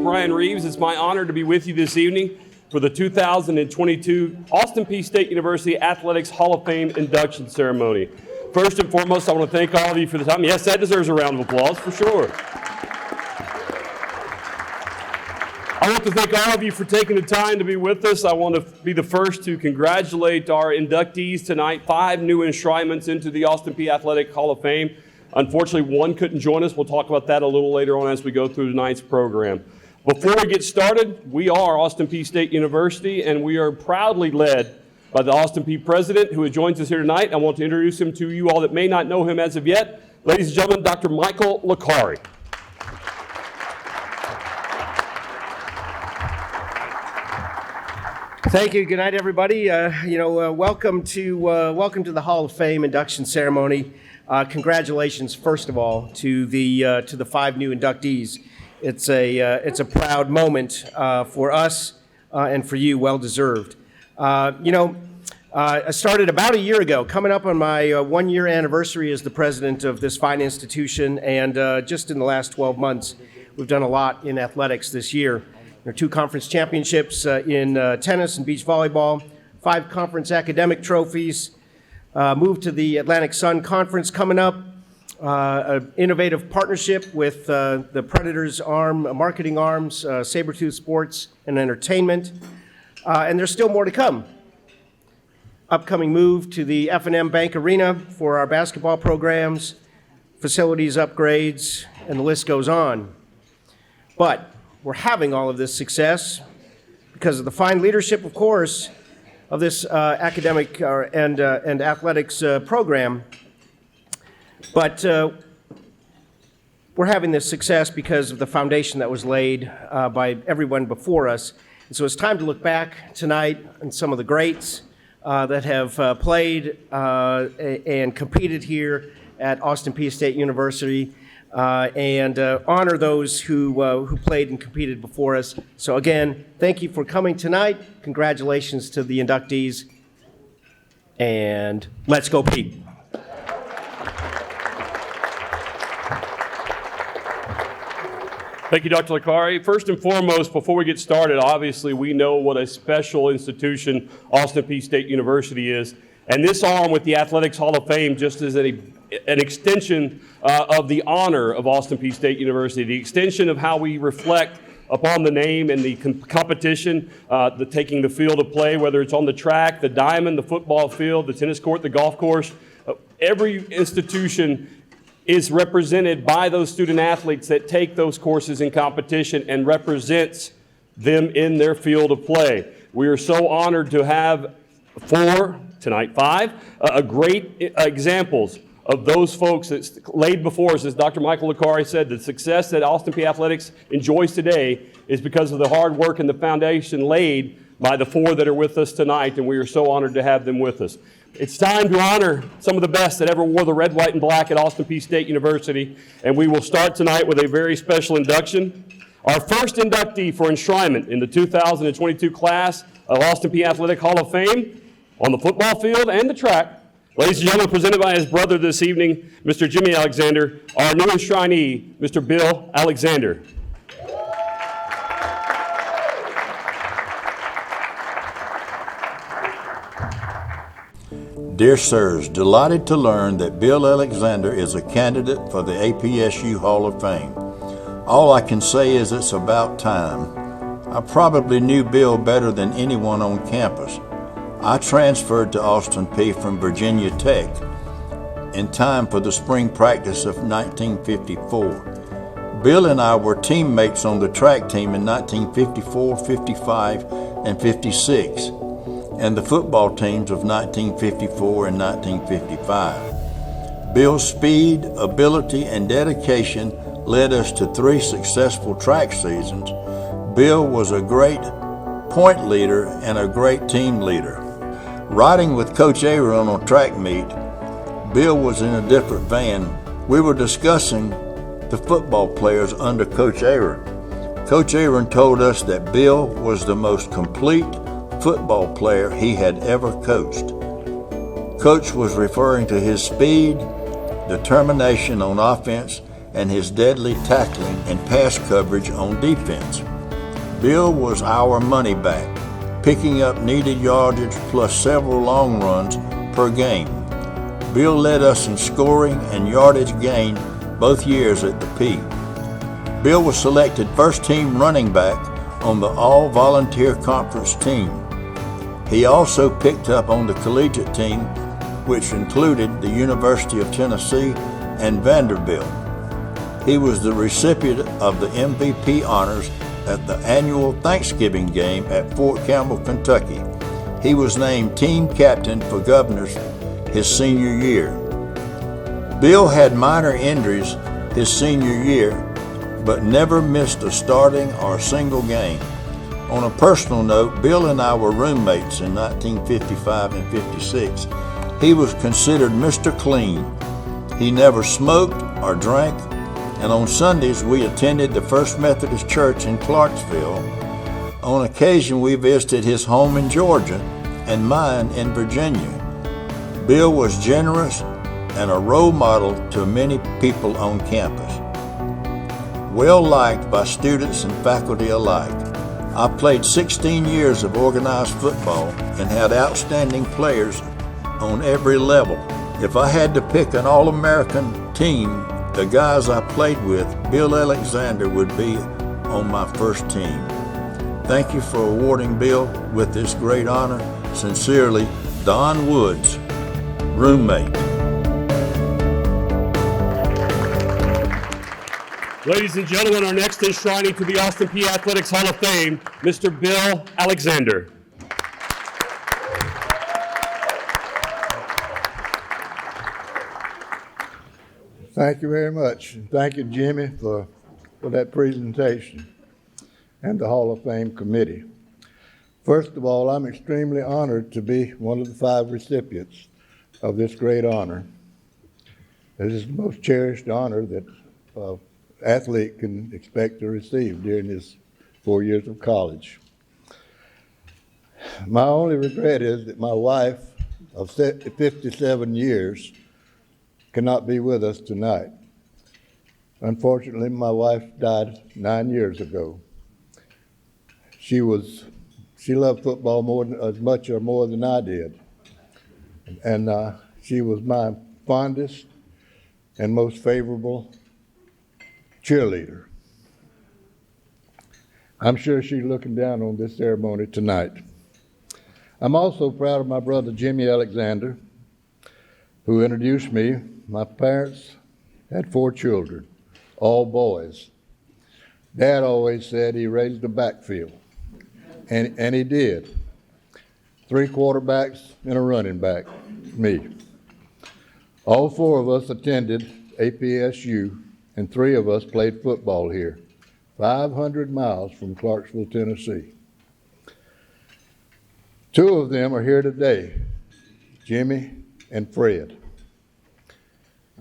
Brian Reeves. It's my honor to be with you this evening for the 2022 Austin Peay State University Athletics Hall of Fame induction ceremony. First and foremost, I want to thank all of you for the time. Yes, that deserves a round of applause for sure. I want to thank all of you for taking the time to be with us. I want to be the first to congratulate our inductees tonight. 5 new enshrinements into the Austin Peay Athletic Hall of Fame. Unfortunately, one couldn't join us. We'll talk about that a little later on as we go through tonight's program. Before we get started, we are Austin Peay State University, and we are proudly led by the Austin Peay president who joins us here tonight. I want to introduce him to you all that may not know him as of yet. Ladies and gentlemen, Dr. Michael Licari. Thank you. Good night, everybody. Welcome to the Hall of Fame induction ceremony. Congratulations, first of all, to the 5 new inductees. It's a proud moment for us and for you. Well deserved. I started about a year ago, coming up on my 1-year anniversary as the president of this fine institution, and just in the last 12 months, we've done a lot in athletics this year. There are 2 conference championships in tennis and beach volleyball, 5 conference academic trophies, moved to the Atlantic Sun Conference coming up, an innovative partnership with the Predators marketing arms, Sabertooth Sports and Entertainment, and there's still more to come. Upcoming move to the F&M Bank Arena for our basketball programs, facilities upgrades, and the list goes on. But we're having all of this success because of the fine leadership, of course, of this academic and athletics program. But we're having this success because of the foundation that was laid by everyone before us. And so it's time to look back tonight on some of the greats that have played and competed here at Austin Peay State University. And honor those who played and competed before us. So again, thank you for coming tonight. Congratulations to the inductees. And let's go Peay. Thank you, Dr. Licari. First and foremost, before we get started, obviously we know what a special institution Austin Peay State University is. And this arm with the Athletics Hall of Fame just is an extension of the honor of Austin Peay State University, the extension of how we reflect upon the name and the competition, taking the field of play, whether it's on the track, the diamond, the football field, the tennis court, the golf course. Every institution is represented by those student athletes that take those courses in competition and represents them in their field of play. We are so honored to have 4, tonight 5, great examples of those folks that's laid before us. As Dr. Michael Licari said, the success that Austin Peay Athletics enjoys today is because of the hard work and the foundation laid by the 4 that are with us tonight, and we are so honored to have them with us. It's time to honor some of the best that ever wore the red, white, and black at Austin Peay State University, and we will start tonight with a very special induction. Our first inductee for enshrinement in the 2022 class of Austin Peay Athletic Hall of Fame on the football field and the track. Ladies and gentlemen, presented by his brother this evening, Mr. Jimmy Alexander, our new enshrinee, Mr. Bill Alexander. Dear sirs, delighted to learn that Bill Alexander is a candidate for the APSU Hall of Fame. All I can say is it's about time. I probably knew Bill better than anyone on campus. I transferred to Austin Peay from Virginia Tech in time for the spring practice of 1954. Bill and I were teammates on the track team in 1954, 55, and 56, and the football teams of 1954 and 1955. Bill's speed, ability, and dedication led us to 3 successful track seasons. Bill was a great point leader and a great team leader. Riding with Coach Aaron on track meet, Bill was in a different van. We were discussing the football players under Coach Aaron. Coach Aaron told us that Bill was the most complete football player he had ever coached. Coach was referring to his speed, determination on offense, and his deadly tackling and pass coverage on defense. Bill was our money back, picking up needed yardage plus several long runs per game. Bill led us in scoring and yardage gain both years at the P. Bill was selected first team running back on the all-volunteer conference team. He also picked up on the collegiate team, which included the University of Tennessee and Vanderbilt. He was the recipient of the MVP honors at the annual Thanksgiving game at Fort Campbell, Kentucky. He was named team captain for Governors his senior year. Bill had minor injuries his senior year, but never missed a starting or a single game. On a personal note, Bill and I were roommates in 1955 and 56. He was considered Mr. Clean. He never smoked or drank, and on Sundays we attended the First Methodist Church in Clarksville. On occasion we visited his home in Georgia and mine in Virginia. Bill was generous and a role model to many people on campus. Well liked by students and faculty alike. I played 16 years of organized football and had outstanding players on every level. If I had to pick an All-American team, the guys I played with, Bill Alexander would be on my first team. Thank you for awarding Bill with this great honor. Sincerely, Don Woods, roommate. Ladies and gentlemen, our next enshrining to the Austin Peay Athletics Hall of Fame, Mr. Bill Alexander. Thank you very much. And thank you, Jimmy, for that presentation and the Hall of Fame committee. First of all, I'm extremely honored to be one of the 5 recipients of this great honor. It is the most cherished honor that an athlete can expect to receive during his 4 years of college. My only regret is that my wife of 57 years cannot be with us tonight. Unfortunately, my wife died 9 years ago. She loved football as much or more than I did. And she was my fondest and most favorable cheerleader. I'm sure she's looking down on this ceremony tonight. I'm also proud of my brother Jimmy Alexander, who introduced me. My parents had 4 children, all boys. Dad always said he raised a backfield, and he did. 3 quarterbacks and a running back, me. All 4 of us attended APSU, and 3 of us played football here, 500 miles from Clarksville, Tennessee. 2 of them are here today, Jimmy and Fred.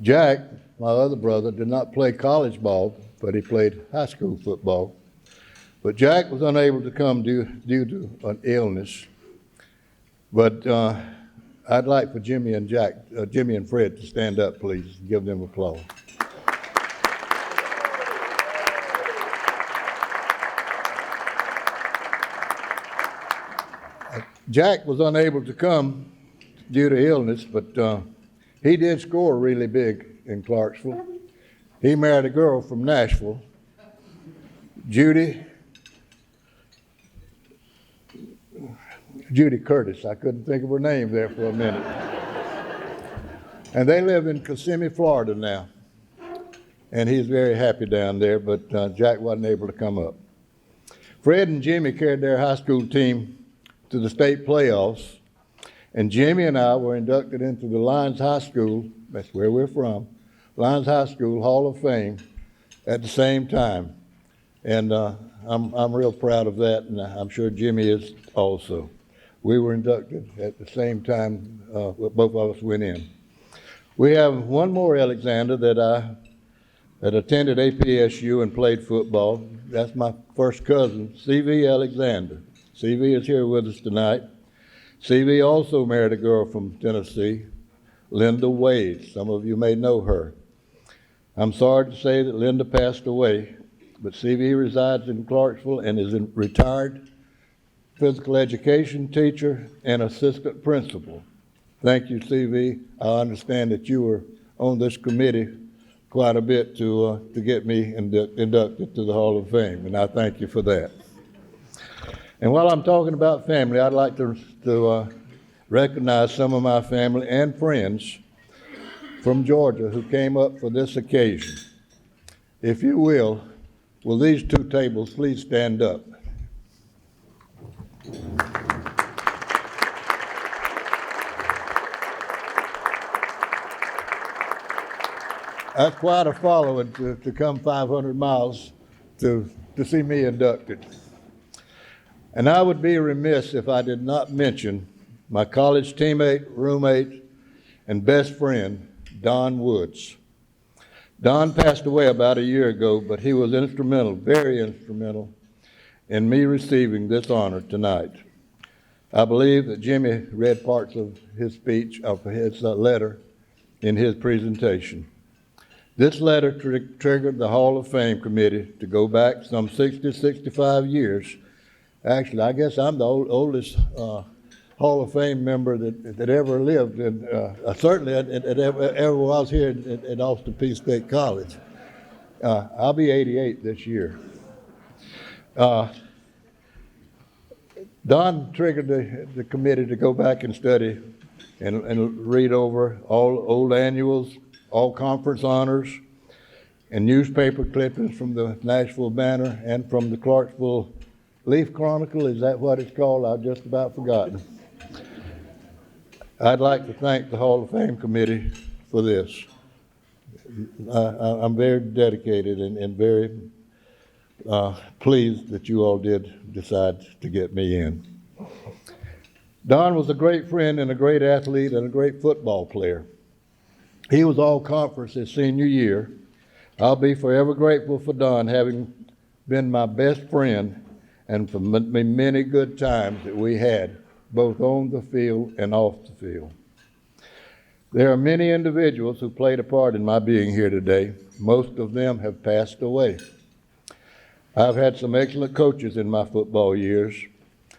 Jack, my other brother, did not play college ball, but he played high school football. But Jack was unable to come due to an illness. But I'd like for Jimmy and Fred to stand up, please, and give them applause. Jack was unable to come due to illness, but he did score really big in Clarksville. He married a girl from Nashville, Judy Curtis. I couldn't think of her name there for a minute. And they live in Kissimmee, Florida now. And he's very happy down there, but Jack wasn't able to come up. Fred and Jimmy carried their high school team to the state playoffs. And Jimmy and I were inducted into the Lyons High School, that's where we're from, Lyons High School Hall of Fame at the same time. And I'm real proud of that, and I'm sure Jimmy is also. We were inducted at the same time both of us went in. We have one more Alexander that attended APSU and played football. That's my first cousin, C.V. Alexander. C.V. is here with us tonight. C.V. also married a girl from Tennessee, Linda Wade. Some of you may know her. I'm sorry to say that Linda passed away, but CV resides in Clarksville and is a retired physical education teacher and assistant principal. Thank you, CV. I understand that you were on this committee quite a bit to get me inducted to the Hall of Fame, and I thank you for that. And while I'm talking about family, I'd like to recognize some of my family and friends from Georgia who came up for this occasion. If you will these two tables please stand up? That's quite a following to come 500 miles to see me inducted. And I would be remiss if I did not mention my college teammate, roommate, and best friend, Don Woods. Don passed away about a year ago, but he was instrumental, very instrumental, in me receiving this honor tonight. I believe that Jimmy read parts of his speech, of his letter, in his presentation. This letter triggered the Hall of Fame committee to go back some 60, 65 years. Actually, I guess I'm the oldest Hall of Fame member that ever lived, and certainly ever was here at Austin Peay State College. I'll be 88 this year. Don triggered the committee to go back and study and read over all old annuals, all conference honors, and newspaper clippings from the Nashville Banner and from the Clarksville Leaf Chronicle. Is that what it's called? I've just about forgotten. I'd like to thank the Hall of Fame committee for this. I'm very dedicated and very pleased that you all did decide to get me in. Don was a great friend and a great athlete and a great football player. He was all conference his senior year. I'll be forever grateful for Don having been my best friend and for many good times that we had, both on the field and off the field. There are many individuals who played a part in my being here today. Most of them have passed away. I've had some excellent coaches in my football years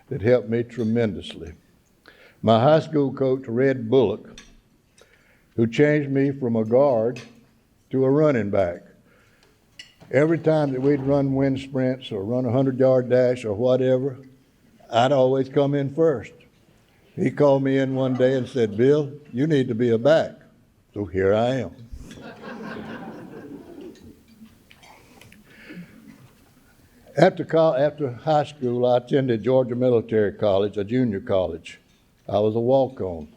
that helped me tremendously. My high school coach, Red Bullock, who changed me from a guard to a running back. Every time that we'd run wind sprints or run a 100-yard dash or whatever, I'd always come in first. He called me in one day and said, "Bill, you need to be a back." So here I am. After high school, I attended Georgia Military College, a junior college. I was a walk-on.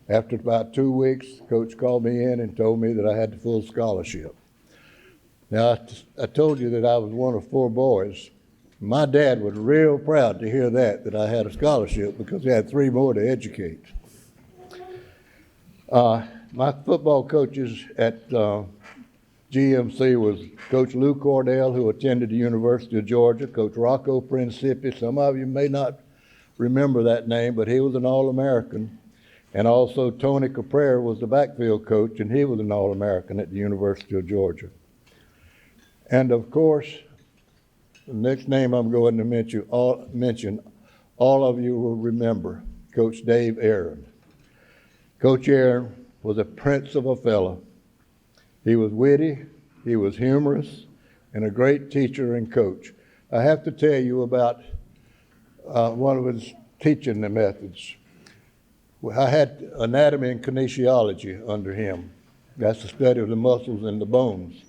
After about 2 weeks, Coach called me in and told me that I had the full scholarship. Now, I told you that I was one of 4 boys. My dad was real proud to hear that I had a scholarship because he had 3 more to educate. My football coaches at GMC was Coach Lou Cordell, who attended the University of Georgia, Coach Rocco Principi. Some of you may not remember that name, but he was an All-American. And also Tony Caprera was the backfield coach, and he was an All-American at the University of Georgia. And of course, the next name I'm going to mention, all of you will remember, Coach Dave Aaron. Coach Aaron was a prince of a fellow. He was witty, he was humorous, and a great teacher and coach. I have to tell you about one of his teaching methods. I had anatomy and kinesiology under him. That's the study of the muscles and the bones.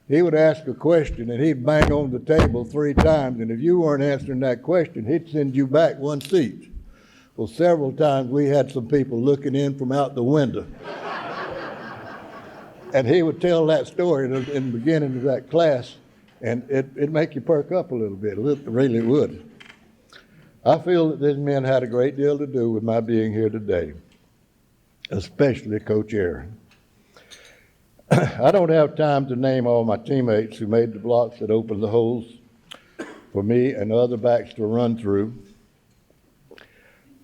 He would ask a question and he'd bang on the table 3 times, and if you weren't answering that question, he'd send you back 1 seat. Well, several times we had some people looking in from out the window. And he would tell that story in the beginning of that class, and it'd make you perk up a little bit. It really would. I feel that these men had a great deal to do with my being here today, especially Coach Aaron. I don't have time to name all my teammates who made the blocks that opened the holes for me and other backs to run through.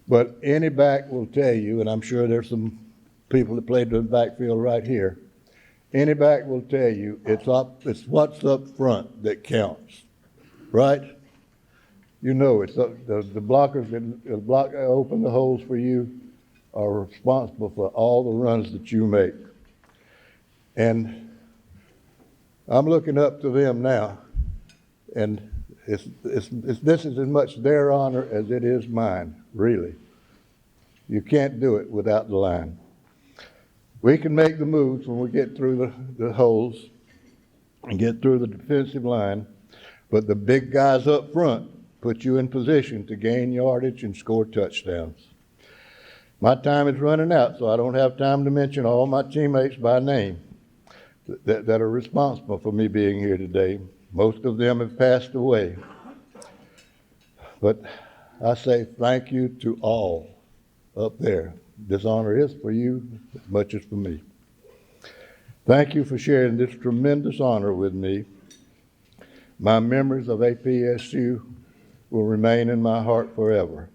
But any back will tell you, and I'm sure there's some people that played the backfield right here, Any back will tell you it's what's up front that counts, right? You know, it's the blockers that open the holes for you are responsible for all the runs that you make. And I'm looking up to them now, and this is as much their honor as it is mine, really. You can't do it without the line. We can make the moves when we get through the holes and get through the defensive line, but the big guys up front put you in position to gain yardage and score touchdowns. My time is running out, so I don't have time to mention all my teammates by name that are responsible for me being here today. Most of them have passed away. But I say thank you to all up there. This honor is for you as much as for me. Thank you for sharing this tremendous honor with me. My memories of APSU will remain in my heart forever.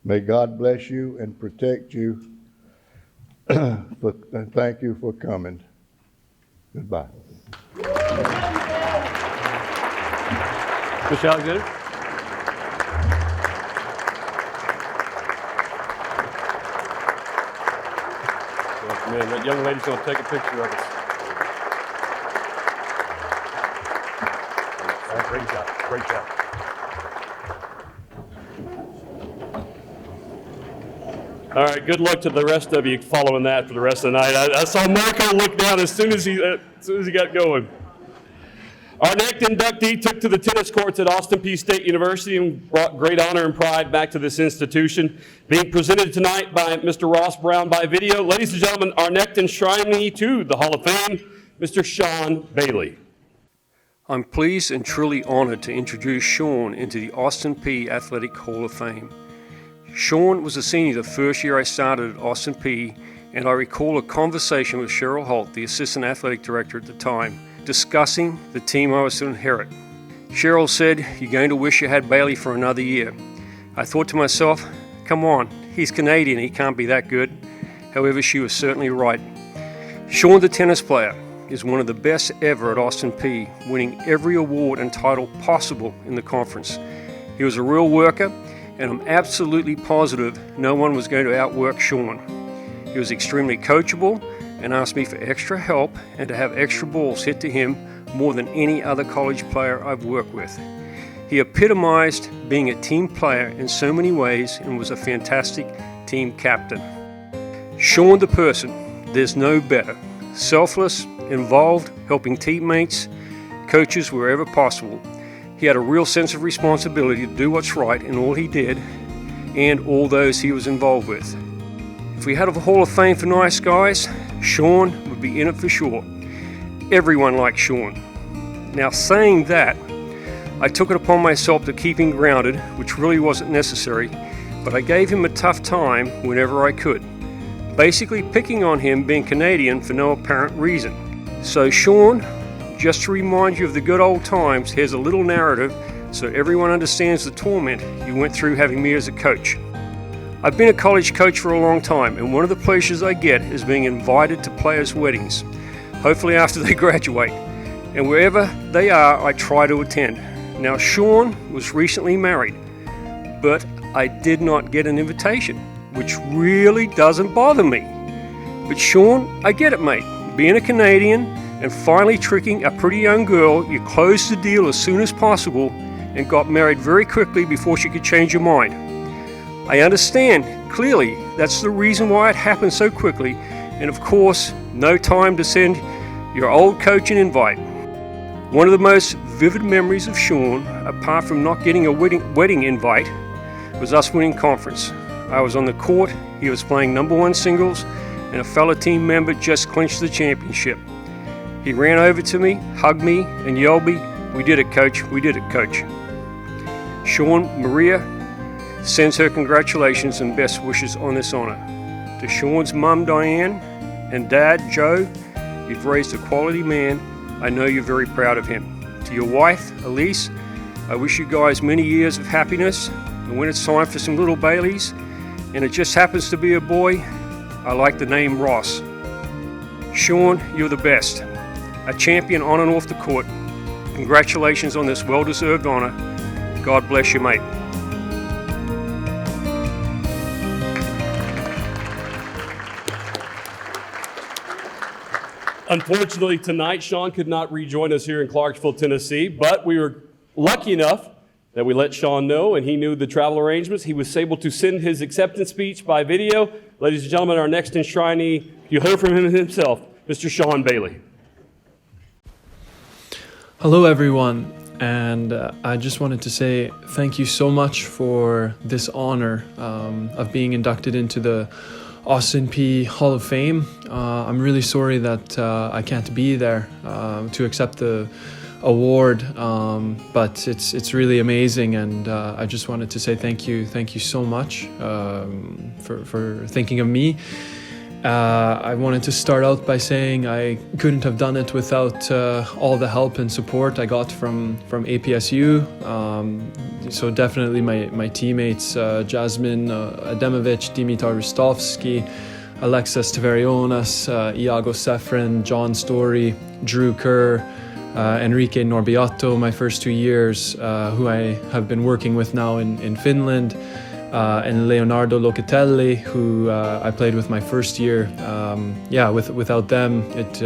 May God bless you and protect you. And thank you for coming. Goodbye. Mr. Alexander? Man, that young lady's going to take a picture of us. Great job. Great job. All right, good luck to the rest of you following that for the rest of the night. I saw Marco look down as soon as he got going. Our next inductee took to the tennis courts at Austin Peay State University and brought great honor and pride back to this institution. Being presented tonight by Mr. Ross Brown by video. Ladies and gentlemen, our next enshrinee to the Hall of Fame, Mr. Sean Bailey. I'm pleased and truly honored to introduce Sean into the Austin Peay Athletic Hall of Fame. Sean was a senior the first year I started at Austin Peay, and I recall a conversation with Cheryl Holt, the assistant athletic director at the time, discussing the team I was to inherit. Cheryl said, "You're going to wish you had Bailey for another year." I thought to myself, come on, he's Canadian, he can't be that good. However, she was certainly right. Sean, the tennis player, is one of the best ever at Austin Peay, winning every award and title possible in the conference. He was a real worker, and I'm absolutely positive no one was going to outwork Sean. He was extremely coachable and asked me for extra help and to have extra balls hit to him more than any other college player I've worked with. He epitomized being a team player in so many ways and was a fantastic team captain. Sean the person, there's no better. Selfless, involved, helping teammates, coaches wherever possible. He had a real sense of responsibility to do what's right in all he did and all those he was involved with. If we had a Hall of Fame for nice guys, Sean would be in it for sure. Everyone liked Sean. Now saying that, I took it upon myself to keep him grounded, which really wasn't necessary, but I gave him a tough time whenever I could, basically picking on him being Canadian for no apparent reason. So Sean, just to remind you of the good old times, here's a little narrative so everyone understands the torment you went through having me as a coach. I've been a college coach for a long time, and one of the pleasures I get is being invited to players' weddings, hopefully after they graduate. And wherever they are, I try to attend. Now, Sean was recently married, but I did not get an invitation, which really doesn't bother me. But Sean, I get it, mate. Being a Canadian and finally tricking a pretty young girl, you closed the deal as soon as possible and got married very quickly before she could change her mind. I understand, clearly, that's the reason why it happened so quickly, and of course, no time to send your old coach an invite. One of the most vivid memories of Sean, apart from not getting a wedding invite, was us winning conference. I was on the court, he was playing #1 singles, and a fellow team member just clinched the championship. He ran over to me, hugged me, and yelled me, "We did it, coach, we did it, coach." Sean, Maria sends her congratulations and best wishes on this honor. To Sean's mum, Diane, and dad, Joe, you've raised a quality man. I know you're very proud of him. To your wife, Elise, I wish you guys many years of happiness, and when it's time for some little Baileys, and it just happens to be a boy, I like the name Ross. Sean, you're the best. A champion on and off the court. Congratulations on this well-deserved honor. God bless you, mate. Unfortunately, tonight, Sean could not rejoin us here in Clarksville, Tennessee, but we were lucky enough that we let Sean know, and he knew the travel arrangements. He was able to send his acceptance speech by video. Ladies and gentlemen, our next enshrinee, you heard from him himself, Mr. Sean Bailey. Hello, everyone, and I just wanted to say thank you so much for this honor of being inducted into the Austin Peay Hall of Fame. I'm really sorry that I can't be there to accept the award, but it's really amazing, and I just wanted to say thank you so much for thinking of me. I wanted to start out by saying I couldn't have done it without all the help and support I got from APSU. So definitely my teammates, Jasmine Ademovic, Dimitar Ristovsky, Alexis Taverionas, Iago Sefrin, John Story, Drew Kerr, Enrique Norbiotto, my first 2 years, who I have been working with now in Finland, and Leonardo Locatelli, who I played with my first year. Without them, it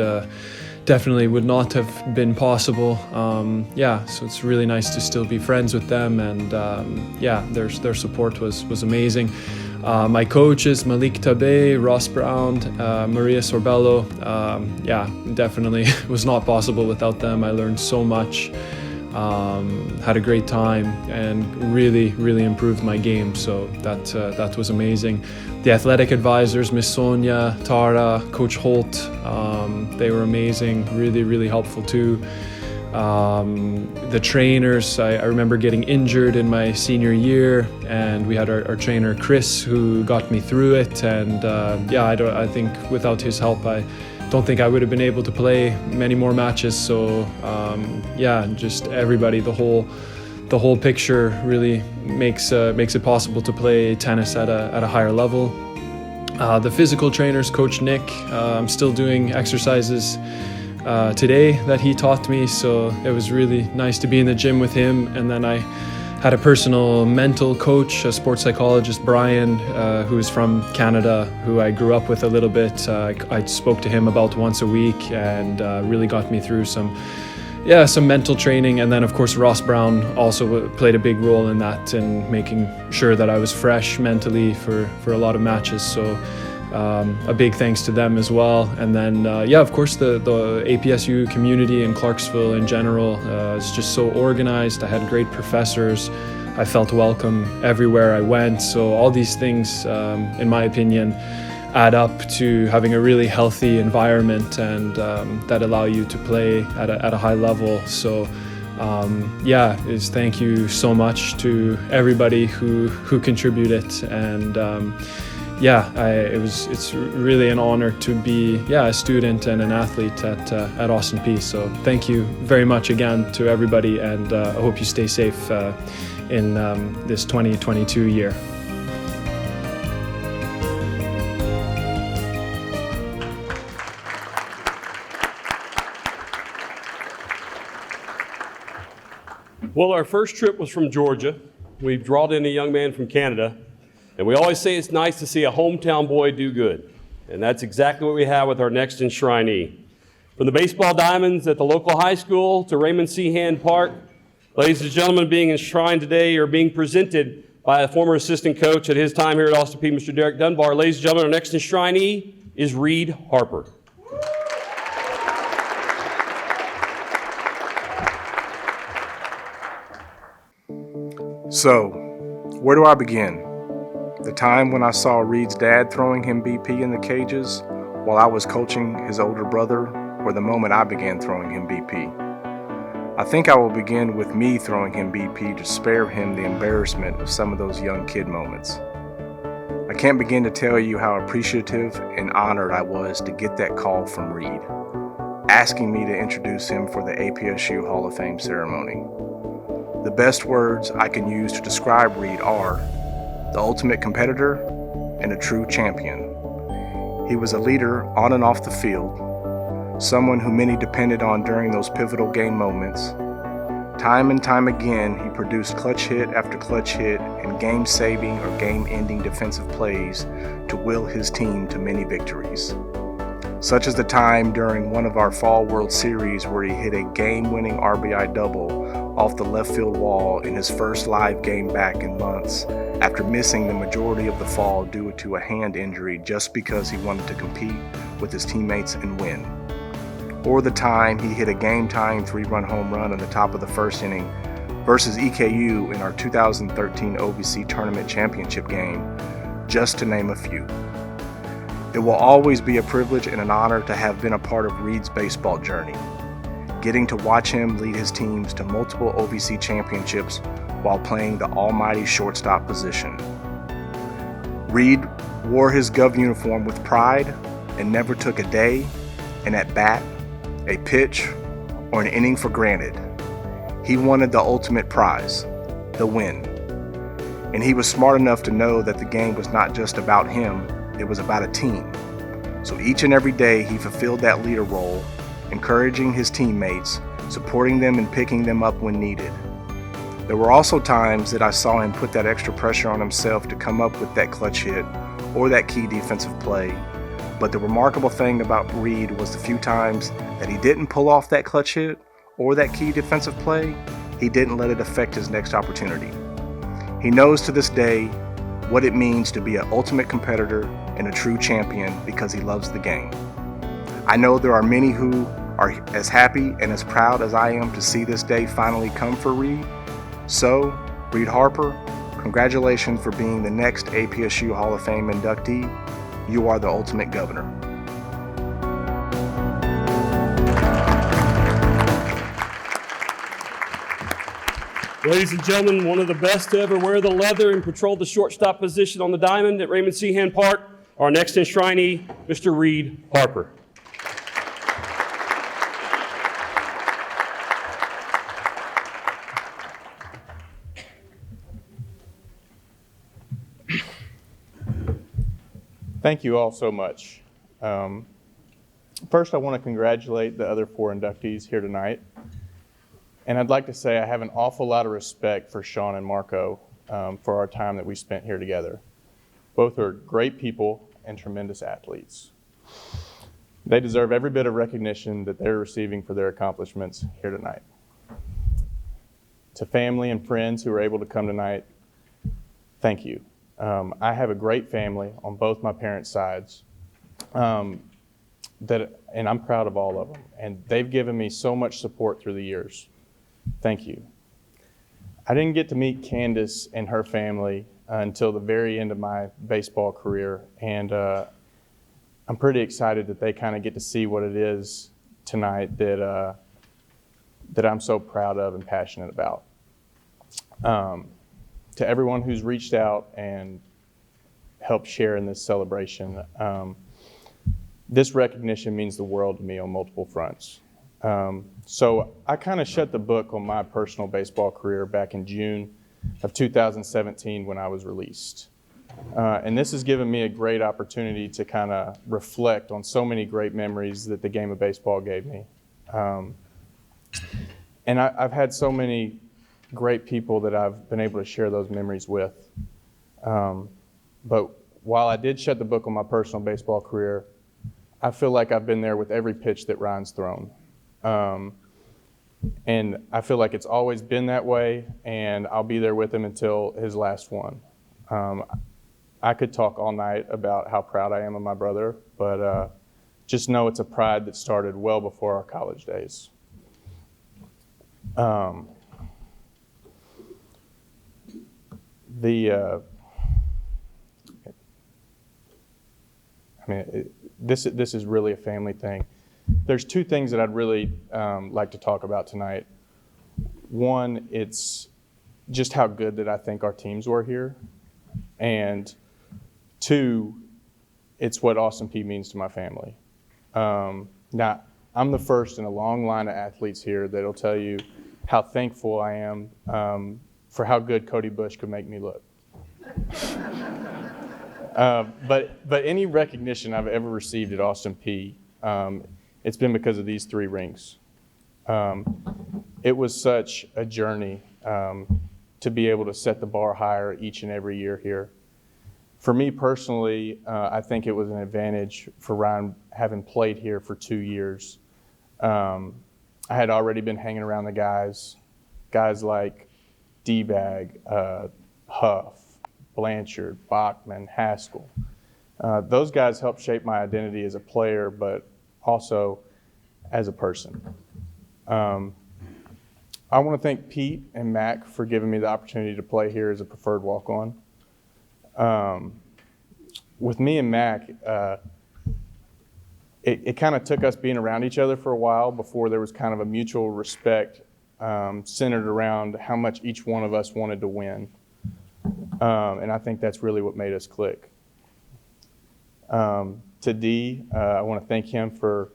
definitely would not have been possible. So it's really nice to still be friends with them, and their support was amazing. My coaches, Malik Tabay, Ross Brown, Maria Sorbello, definitely was not possible without them. I learned so much. Had a great time and really improved my game, so that was amazing. The athletic advisors, Miss Sonia, Tara, Coach Holt, they were amazing, really helpful too. The trainers, I remember getting injured in my senior year, and we had our trainer Chris who got me through it, and I think without his help I don't think I would have been able to play many more matches. So just everybody, the whole picture really makes it possible to play tennis at a higher level. The physical trainers, Coach Nick, I'm still doing exercises today that he taught me, so it was really nice to be in the gym with him. And then I had a personal mental coach, a sports psychologist, Brian, who is from Canada, who I grew up with a little bit. I spoke to him about once a week, and really got me through some mental training. And then of course Ross Brown also played a big role in that, in making sure that I was fresh mentally for a lot of matches. So a big thanks to them as well. And then of course the APSU community in Clarksville in general is just so organized. I had great professors. I felt welcome everywhere I went. So all these things, in my opinion, add up to having a really healthy environment, and that allow you to play at a high level. So thank you so much to everybody who contributed, and it's really an honor to be a student and an athlete at Austin Peay. So thank you very much again to everybody, and I hope you stay safe in this 2022 year. Well, our first trip was from Georgia. We've brought in a young man from Canada, and we always say it's nice to see a hometown boy do good. And that's exactly what we have with our next enshrinee. From the baseball diamonds at the local high school to Raymond C. Hand Park, ladies and gentlemen, being enshrined today are being presented by a former assistant coach at his time here at Austin Peay, Mr. Derek Dunbar. Ladies and gentlemen, our next enshrinee is Reed Harper. So, where do I begin? The time when I saw Reed's dad throwing him BP in the cages while I was coaching his older brother, or the moment I began throwing him BP? I think I will begin with me throwing him BP to spare him the embarrassment of some of those young kid moments. I can't begin to tell you how appreciative and honored I was to get that call from Reed, asking me to introduce him for the APSU Hall of Fame ceremony. The best words I can use to describe Reed are the ultimate competitor and a true champion. He was a leader on and off the field, someone who many depended on during those pivotal game moments. Time and time again, he produced clutch hit after clutch hit and game-saving or game-ending defensive plays to will his team to many victories. Such as the time during one of our Fall World Series where he hit a game-winning RBI double off the left field wall in his first live game back in months after missing the majority of the fall due to a hand injury just because he wanted to compete with his teammates and win. Or the time he hit a game-tying 3-run home run in the top of the first inning versus EKU in our 2013 OVC Tournament Championship game, just to name a few. It will always be a privilege and an honor to have been a part of Reed's baseball journey, getting to watch him lead his teams to multiple OVC championships while playing the almighty shortstop position. Reed wore his Gov uniform with pride and never took a day, an at-bat, a pitch, or an inning for granted. He wanted the ultimate prize, the win. And he was smart enough to know that the game was not just about him, it was about a team. So each and every day he fulfilled that leader role, encouraging his teammates, supporting them and picking them up when needed. There were also times that I saw him put that extra pressure on himself to come up with that clutch hit or that key defensive play. But the remarkable thing about Reed was the few times that he didn't pull off that clutch hit or that key defensive play, he didn't let it affect his next opportunity. He knows to this day what it means to be an ultimate competitor and a true champion because he loves the game. I know there are many who are as happy and as proud as I am to see this day finally come for Reed. So, Reed Harper, congratulations for being the next APSU Hall of Fame inductee. You are the ultimate governor. Ladies and gentlemen, one of the best to ever wear the leather and patrol the shortstop position on the diamond at Raymond Seahan Park, our next enshrinee, Mr. Reed Harper. Thank you all so much. First, I want to congratulate the other 4 inductees here tonight. And I'd like to say I have an awful lot of respect for Sean and Marco for our time that we spent here together. Both are great people and tremendous athletes. They deserve every bit of recognition that they're receiving for their accomplishments here tonight. To family and friends who are able to come tonight, thank you. I have a great family on both my parents' sides, and I'm proud of all of them. And they've given me so much support through the years. Thank you. I didn't get to meet Candace and her family until the very end of my baseball career, and I'm pretty excited that they kind of get to see what it is tonight that I'm so proud of and passionate about. To everyone who's reached out and helped share in this celebration, this recognition means the world to me on multiple fronts. So I kind of shut the book on my personal baseball career back in June of 2017 when I was released. And this has given me a great opportunity to kind of reflect on so many great memories that the game of baseball gave me. And I've had so many great people that I've been able to share those memories with. But while I did shut the book on my personal baseball career, I feel like I've been there with every pitch that Ryan's thrown. And I feel like it's always been that way, and I'll be there with him until his last one. I could talk all night about how proud I am of my brother, but just know it's a pride that started well before our college days. This is really a family thing. There's 2 things that I'd really like to talk about tonight. One, it's just how good that I think our teams were here. And 2, it's what Austin Peay means to my family. Now, I'm the first in a long line of athletes here that'll tell you how thankful I am for how good Cody Bush could make me look. But any recognition I've ever received at Austin Peay, it's been because of these 3 rings. It was such a journey to be able to set the bar higher each and every year here. For me personally, I think it was an advantage for Ryan having played here for 2 years. I had already been hanging around the guys like D-Bag, Huff, Blanchard, Bachman, Haskell. Those guys helped shape my identity as a player, but also as a person. I want to thank Pete and Mac for giving me the opportunity to play here as a preferred walk-on. With me and Mac, it kind of took us being around each other for a while before there was kind of a mutual respect centered around how much each one of us wanted to win. And I think that's really what made us click. To D, I want to thank him for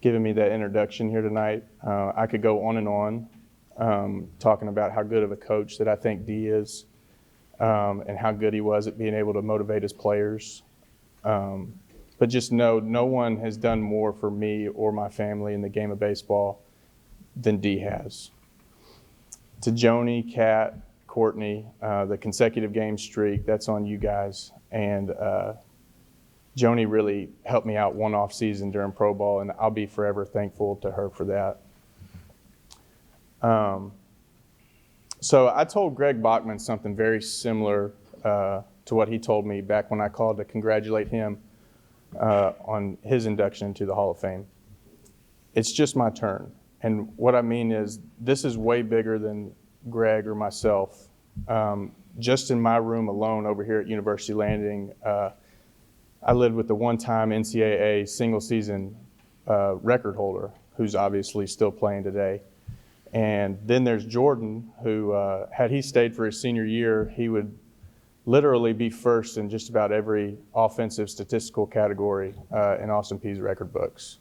giving me that introduction here tonight. I could go on and on talking about how good of a coach that I think D is and how good he was at being able to motivate his players. But just know no one has done more for me or my family in the game of baseball than D has. To Joni, Kat, Courtney, the consecutive game streak, that's on you guys. And Joni really helped me out one off season during pro ball, and I'll be forever thankful to her for that. So I told Greg Bachman something very similar to what he told me back when I called to congratulate him on his induction into the Hall of Fame. It's just my turn. And what I mean is this is way bigger than Greg or myself. Just in my room alone over here at University Landing, I lived with the one-time NCAA single-season record holder, who's obviously still playing today. And then there's Jordan, who, had he stayed for his senior year, he would literally be first in just about every offensive statistical category in Austin Peay's record books.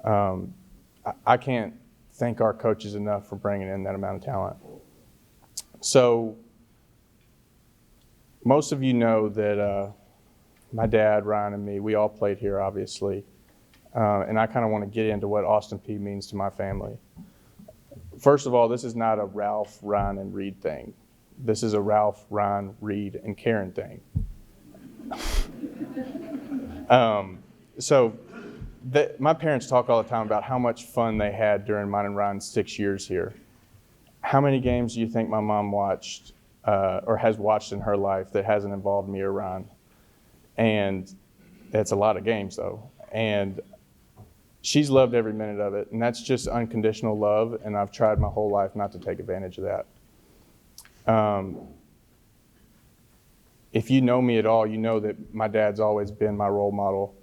I can't thank our coaches enough for bringing in that amount of talent. So most of you know that my dad, Ryan, and me, we all played here, obviously. And I kind of want to get into what Austin Peay means to my family. First of all, this is not a Ralph, Ryan, and Reed thing. This is a Ralph, Ryan, Reed, and Karen thing. My parents talk all the time about how much fun they had during mine and Ryan's 6 years here. How many games do you think my mom watched or has watched in her life that hasn't involved me or Ryan? And it's a lot of games, though. And she's loved every minute of it. And that's just unconditional love. And I've tried my whole life not to take advantage of that. If you know me at all, you know that my dad's always been my role model.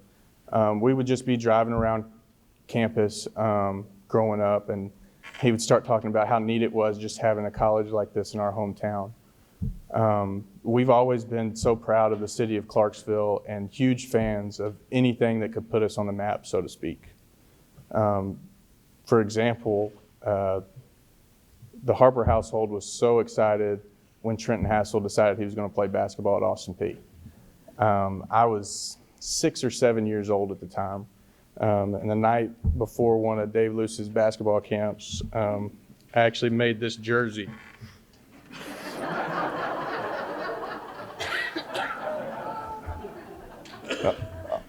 We would just be driving around campus growing up, and he would start talking about how neat it was just having a college like this in our hometown. We've always been so proud of the city of Clarksville and huge fans of anything that could put us on the map, so to speak. For example, the Harper household was so excited when Trenton Hassel decided he was going to play basketball at Austin Peay. I was 6 or 7 years old at the time. And the night before one of Dave Luce's basketball camps, I actually made this jersey.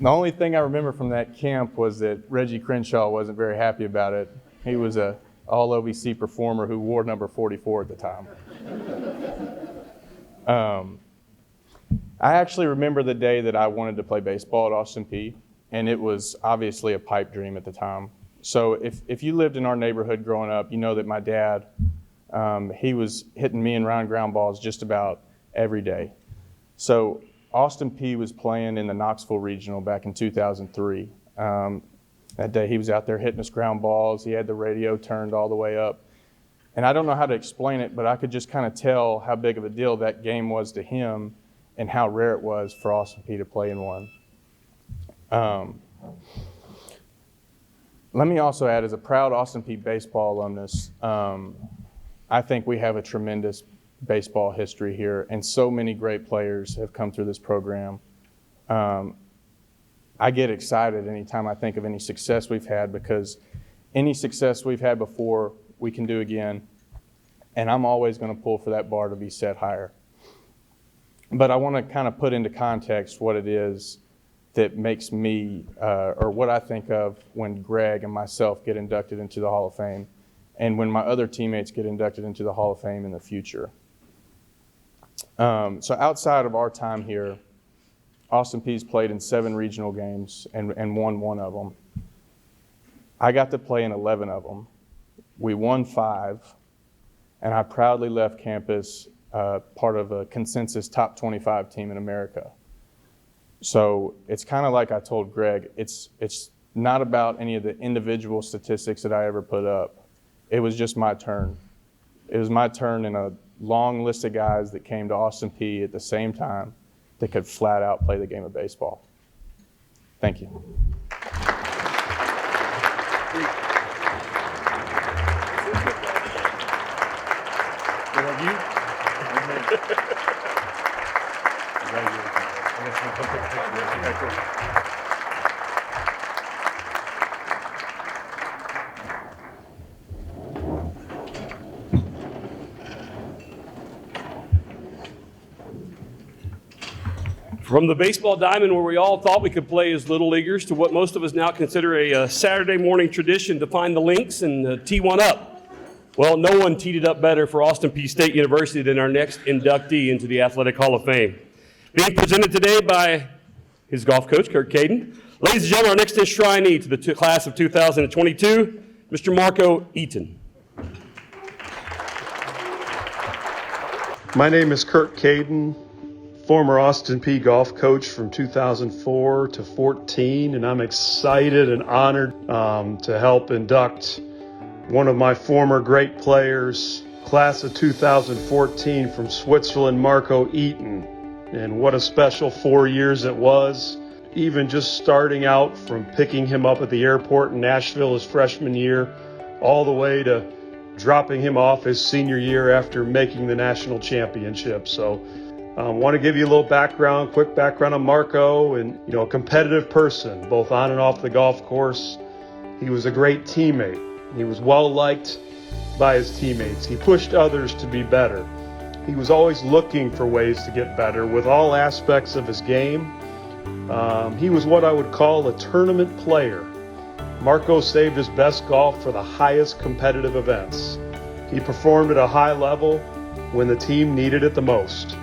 The only thing I remember from that camp was that Reggie Crenshaw wasn't very happy about it. He was a all-OVC performer who wore number 44 at the time. I actually remember the day that I wanted to play baseball at Austin Peay, and it was obviously a pipe dream at the time. So if you lived in our neighborhood growing up, you know that my dad, he was hitting me and Ryan ground balls just about every day. So Austin Peay was playing in the Knoxville Regional back in 2003. That day he was out there hitting us ground balls. He had the radio turned all the way up. And I don't know how to explain it, but I could just kind of tell how big of a deal that game was to him and how rare it was for Austin Peay to play in one. Let me also add, as a proud Austin Peay baseball alumnus, I think we have a tremendous baseball history here, and so many great players have come through this program. I get excited anytime I think of any success we've had, because any success we've had before, we can do again. And I'm always going to pull for that bar to be set higher. But I want to kind of put into context what it is that makes me, or what I think of when Greg and myself get inducted into the Hall of Fame, and when my other teammates get inducted into the Hall of Fame in the future. So outside of our time here, Austin Peay's played in 7 regional games and won 1 of them. I got to play in 11 of them. We won 5, and I proudly left campus part of a consensus top 25 team in America. So it's kind of like I told Greg, it's not about any of the individual statistics that I ever put up. It was just my turn. It was my turn in a long list of guys that came to Austin Peay at the same time that could flat out play the game of baseball. Thank you. From the baseball diamond where we all thought we could play as little leaguers to what most of us now consider a Saturday morning tradition to find the links and tee one up. Well, no one teed it up better for Austin Peay State University than our next inductee into the Athletic Hall of Fame. Being presented today by his golf coach, Kurt Caden. Ladies and gentlemen, our next enshrinee to the class of 2022, Mr. Marco Eaton. My name is Kurt Caden, former Austin Peay golf coach from 2004 to 14, and I'm excited and honored to help induct one of my former great players, class of 2014 from Switzerland, Marco Eaton. And what a special 4 years it was. Even just starting out from picking him up at the airport in Nashville his freshman year, all the way to dropping him off his senior year after making the national championship. So I want to give you a little background, quick background on Marco, and a competitive person, both on and off the golf course. He was a great teammate. He was well liked by his teammates. He pushed others to be better. He was always looking for ways to get better with all aspects of his game. He was what I would call a tournament player. Marco saved his best golf for the highest competitive events. He performed at a high level when the team needed it the most.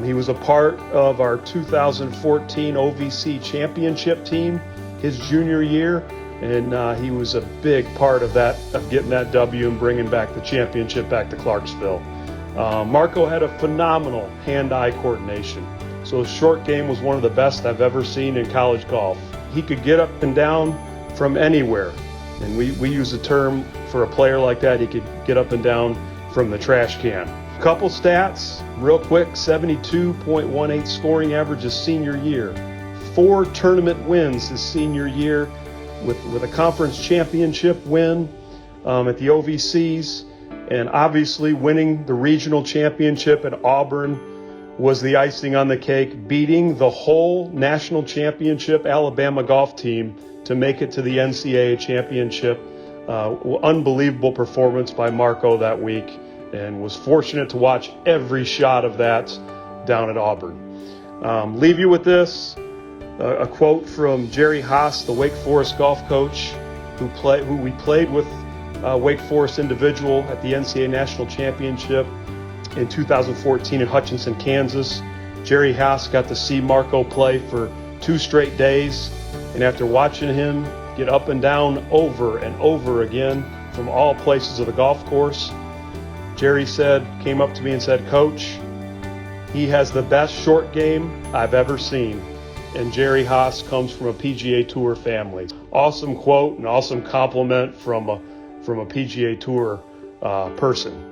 He was a part of our 2014 OVC championship team his junior year, and he was a big part of getting that W and bringing back the championship back to Clarksville. Marco had a phenomenal hand-eye coordination, so his short game was one of the best I've ever seen in college golf. He could get up and down from anywhere, and we use the term for a player like that, he could get up and down from the trash can. Couple stats, real quick: 72.18 scoring average his senior year, 4 tournament wins his senior year, with a conference championship win at the OVCs, and obviously winning the regional championship at Auburn was the icing on the cake, beating the whole national championship Alabama golf team to make it to the NCAA championship. Unbelievable performance by Marco that week, and was fortunate to watch every shot of that down at Auburn. Leave you with this, a quote from Jerry Haas, the Wake Forest golf coach, who we played with Wake Forest individual at the NCAA National Championship in 2014 in Hutchinson, Kansas. Jerry Haas got to see Marco play for 2 straight days, and after watching him get up and down over and over again from all places of the golf course, Jerry came up to me and said, "Coach, he has the best short game I've ever seen." And Jerry Haas comes from a PGA Tour family. Awesome quote and awesome compliment from a PGA Tour person.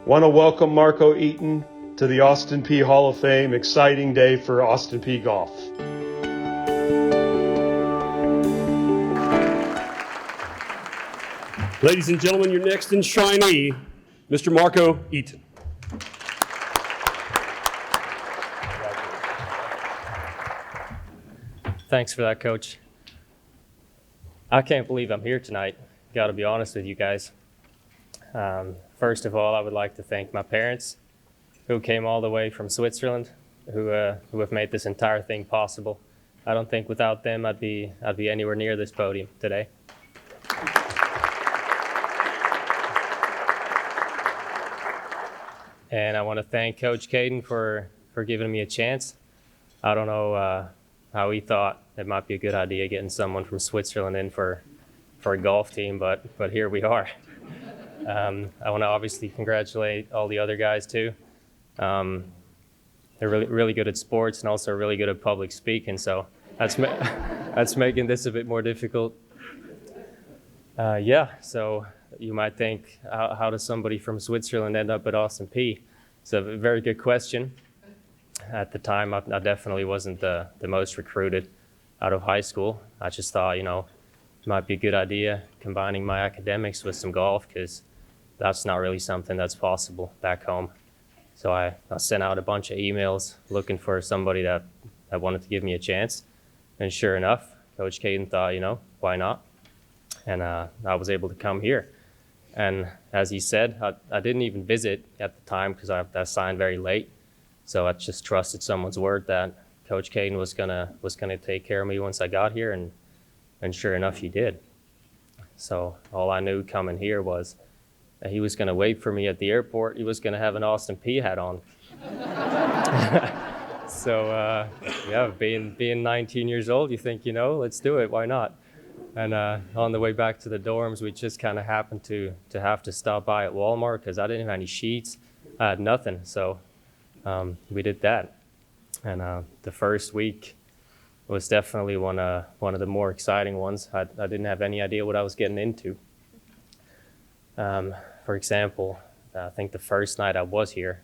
Want to welcome Marco Eaton to the Austin Peay Hall of Fame. Exciting day for Austin Peay golf. Ladies and gentlemen, your next enshrinee, Mr. Marco Eaton. Thanks for that, Coach. I can't believe I'm here tonight. Got to be honest with you guys. First of all, I would like to thank my parents who came all the way from Switzerland, who have made this entire thing possible. I don't think without them I'd be anywhere near this podium today. And I want to thank Coach Caden for giving me a chance. I don't know how he thought it might be a good idea getting someone from Switzerland in for a golf team, but here we are. I want to obviously congratulate all the other guys too. They're really good at sports and also really good at public speaking, so that's making this a bit more difficult. So you might think, how does somebody from Switzerland end up at Austin Peay? It's a very good question. At the time, I definitely wasn't the most recruited out of high school. I just thought, it might be a good idea combining my academics with some golf, because that's not really something that's possible back home. So I sent out a bunch of emails looking for somebody that wanted to give me a chance. And sure enough, Coach Caden thought, why not? And I was able to come here. And as he said, I didn't even visit at the time because I signed very late. So I just trusted someone's word that Coach Caden was gonna take care of me once I got here, and sure enough, he did. So all I knew coming here was that he was gonna wait for me at the airport. He was gonna have an Austin Peay hat on. So being 19 years old, you think, let's do it. Why not? And on the way back to the dorms, we just kind of happened to have to stop by at Walmart because I didn't have any sheets. I had nothing, so we did that. And the first week was definitely one of the more exciting ones. I didn't have any idea what I was getting into. For example, I think the first night I was here,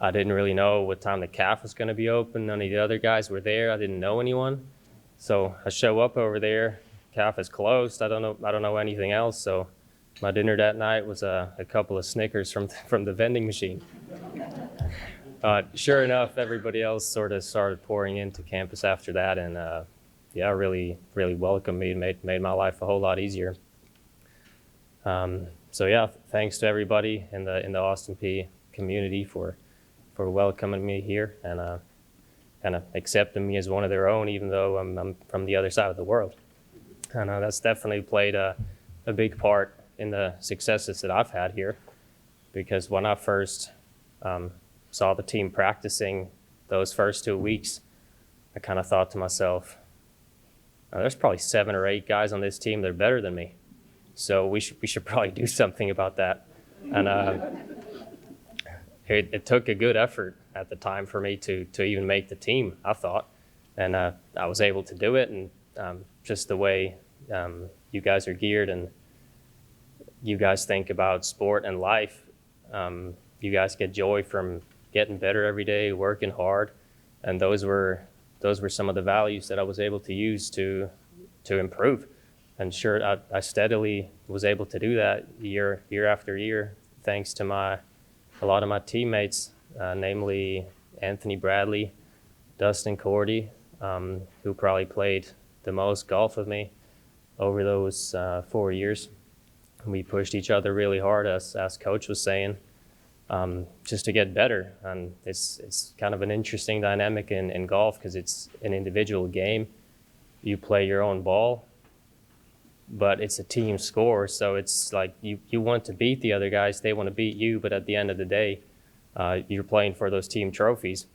I didn't really know what time the caf was going to be open. None of the other guys were there. I didn't know anyone. So I show up over there. Caf is closed. I don't know anything else. So my dinner that night was a couple of Snickers from the vending machine. Sure enough, everybody else sort of started pouring into campus after that, and really welcomed me and made my life a whole lot easier. Thanks to everybody in the Austin Peay community for welcoming me here and kind of accepting me as one of their own, even though I'm from the other side of the world. And that's definitely played a big part in the successes that I've had here, because when I first saw the team practicing those first 2 weeks, I kind of thought to myself, there's probably 7 or 8 guys on this team that are better than me. So we should probably do something about that. And it took a good effort at the time for me to even make the team, I thought. And I was able to do it, and just the way you guys are geared and you guys think about sport and life, you guys get joy from getting better every day, working hard, and those were some of the values that I was able to use to improve. And sure, I steadily was able to do that year after year, thanks to a lot of my teammates, namely Anthony Bradley, Dustin Cordy, who probably played the most golf with me over those 4 years. We pushed each other really hard, as Coach was saying, just to get better. And it's kind of an interesting dynamic in golf because it's an individual game. You play your own ball, but it's a team score. So it's like you want to beat the other guys, they want to beat you, but at the end of the day, you're playing for those team trophies.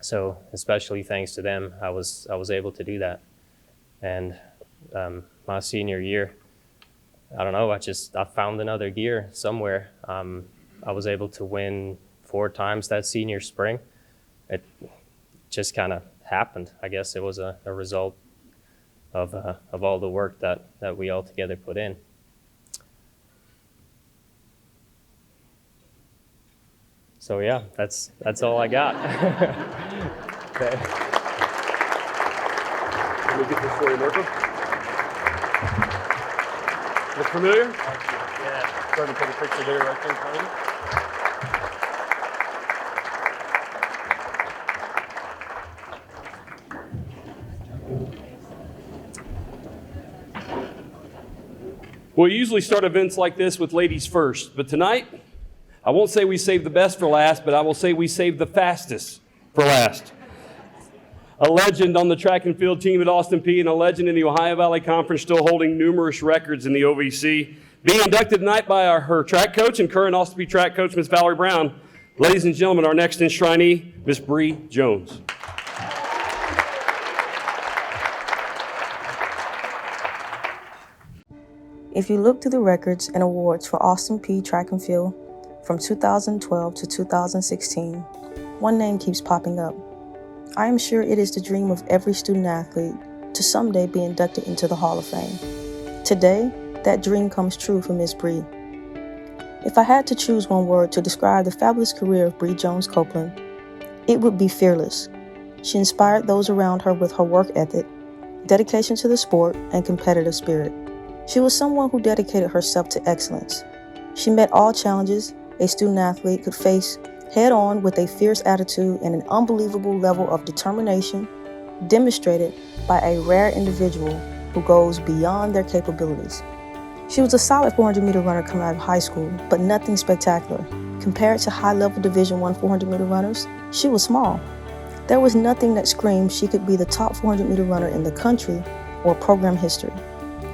So especially thanks to them, I was able to do that. And my senior year, I don't know, I found another gear somewhere. I was able to win 4 times that senior spring. It just kind of happened. I guess it was a result of all the work that we all together put in. So yeah, that's all I got. Okay. Let me get this for you, Marco. Look familiar? Yeah. Trying to put a picture there right there in front of you. We usually start events like this with ladies first, but tonight, I won't say we saved the best for last, but I will say we saved the fastest for last. A legend on the track and field team at Austin Peay and a legend in the Ohio Valley Conference, still holding numerous records in the OVC. Being inducted tonight by her track coach and current Austin Peay track coach, Ms. Valerie Brown. Ladies and gentlemen, our next enshrinee, Ms. Bree Jones. If you look through the records and awards for Austin Peay track and field from 2012 to 2016, one name keeps popping up. I am sure it is the dream of every student athlete to someday be inducted into the Hall of Fame. Today, that dream comes true for Ms. Bree. If I had to choose one word to describe the fabulous career of Bree Jones Copeland, it would be fearless. She inspired those around her with her work ethic, dedication to the sport, and competitive spirit. She was someone who dedicated herself to excellence. She met all challenges a student athlete could face head-on with a fierce attitude and an unbelievable level of determination demonstrated by a rare individual who goes beyond their capabilities. She was a solid 400-meter runner coming out of high school, but nothing spectacular. Compared to high-level Division I 400-meter runners, she was small. There was nothing that screamed she could be the top 400-meter runner in the country or program history.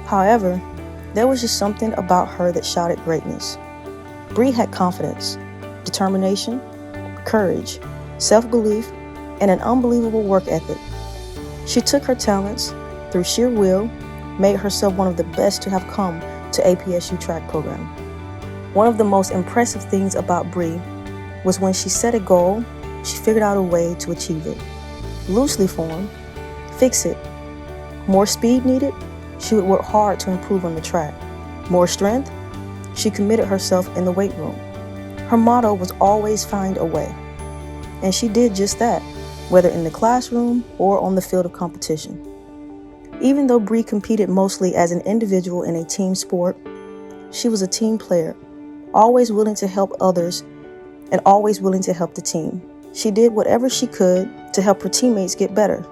However, there was just something about her that shouted greatness. Bree had confidence, determination, courage, self-belief, and an unbelievable work ethic. She took her talents through sheer will, made herself one of the best to have come to APSU track program. One of the most impressive things about Bree was when she set a goal, she figured out a way to achieve it. Loosely formed, fix it. More speed needed, she would work hard to improve on the track. More strength, she committed herself in the weight room. Her motto was always find a way. And she did just that, whether in the classroom or on the field of competition. Even though Bree competed mostly as an individual in a team sport, she was a team player, always willing to help others and always willing to help the team. She did whatever she could to help her teammates get better.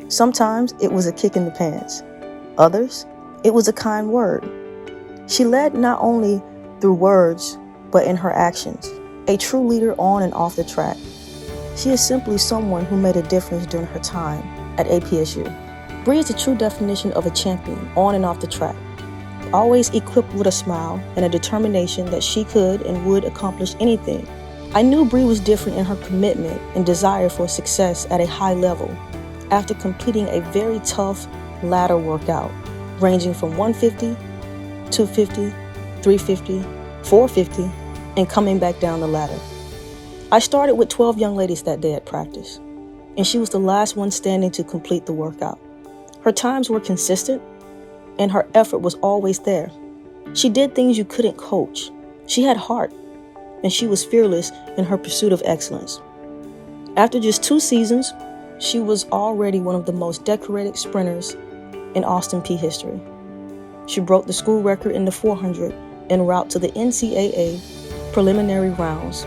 Sometimes it was a kick in the pants. Others, it was a kind word. She led not only through words, but in her actions, a true leader on and off the track. She is simply someone who made a difference during her time at APSU. Bree is the true definition of a champion on and off the track, always equipped with a smile and a determination that she could and would accomplish anything. I knew Bree was different in her commitment and desire for success at a high level after completing a very tough ladder workout, ranging from 150, 250, 350, 450, and coming back down the ladder. I started with 12 young ladies that day at practice, and she was the last one standing to complete the workout. Her times were consistent, and her effort was always there. She did things you couldn't coach. She had heart, and she was fearless in her pursuit of excellence. After just 2 seasons, she was already one of the most decorated sprinters in Austin Peay history. She broke the school record in the 400 en route to the NCAA preliminary rounds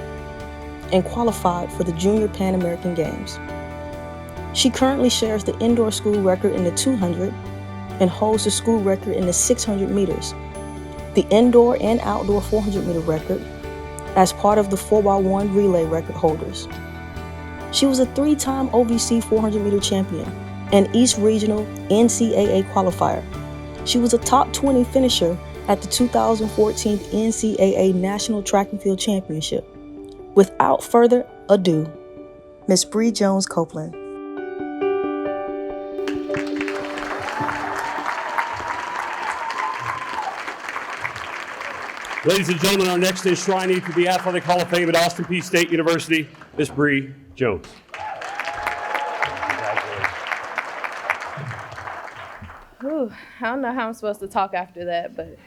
and qualified for the Junior Pan American Games. She currently shares the indoor school record in the 200 and holds the school record in the 600 meters, the indoor and outdoor 400 meter record, as part of the 4x1 relay record holders. She was a 3-time OVC 400 meter champion and East Regional NCAA qualifier. She was a top 20 finisher at the 2014 NCAA National Track and Field Championship. Without further ado, Ms. Bree Jones Copeland. Ladies and gentlemen, our next enshrinee to the Athletic Hall of Fame at Austin Peay State University, Ms. Bree Jones. Ooh, I don't know how I'm supposed to talk after that, but